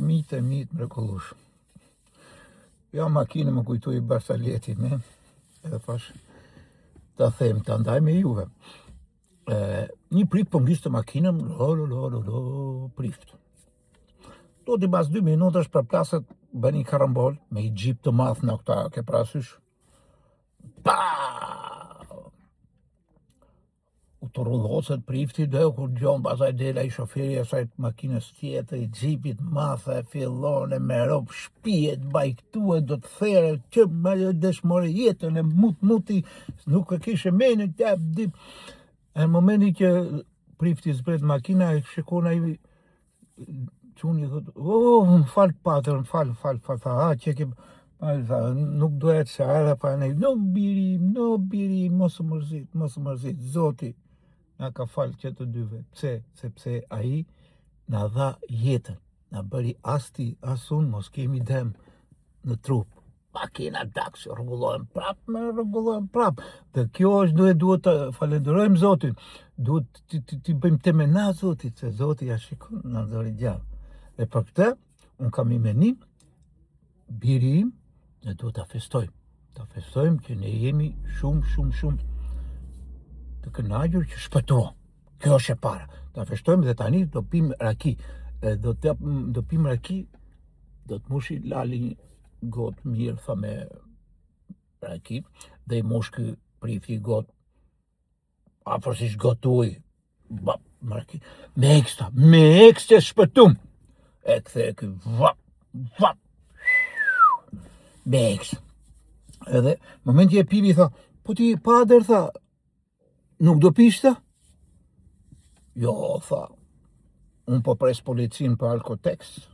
Mitë mrekullush. Ja makinë më kujtoi Barsaleti, ne? Edhe thash ta them, ta ndaj me juve. Një prift po ngiste makinën, prift. Do t'i pas 2 minutash për plaset bën një karambol me i gjip të madh në këta, ke parasysh? Pa! U të rulloset prifti dhe kur gjon pasaj dela i shoferi asaj makinës tjetër, i gjipit matha e fillon e me rob shpijet, bajktuet, do të there, që me dëshmore jetën e muti, nuk e kishe menit, në momenti që prifti zbret makina, e shikon ai çuni thot, fal patër, fal, që ke nuk duhet se edhe pa ne, no birim, mos u mërzit, Zoti na ka falë që të dyve. Pse? Sepse ai na dha jetën, na bëri as ti, as unë, mos kemi dëm në trup. Makina taksi, rregullohen prap. Dhe kjo është duhet të falenderojmë Zotin. Duhet t'i bëjmë temena Zotit, se Zoti ja shikon na dhori gjallë. Dhe për këtë, unë kam i menim, biri im, ne duhet ta festojmë. Ta festojmë që ne jemi shumë të kënaqur që shpëtuam. Kjo është e para. Ta festojmë dhe tani do pim raki. Do pim raki, do të mushi Lali gotë mirë, tha me raki, dhe i mush ky prifti gotë, afërsisht gotui, raki, me ekstra shpëtum. E kthe ky vap, me ekstra. Edhe, momenti e pivi, tha, po ti pader, tha, nuk do pishta? Jo, tha, unë po pres policin për Alkotex.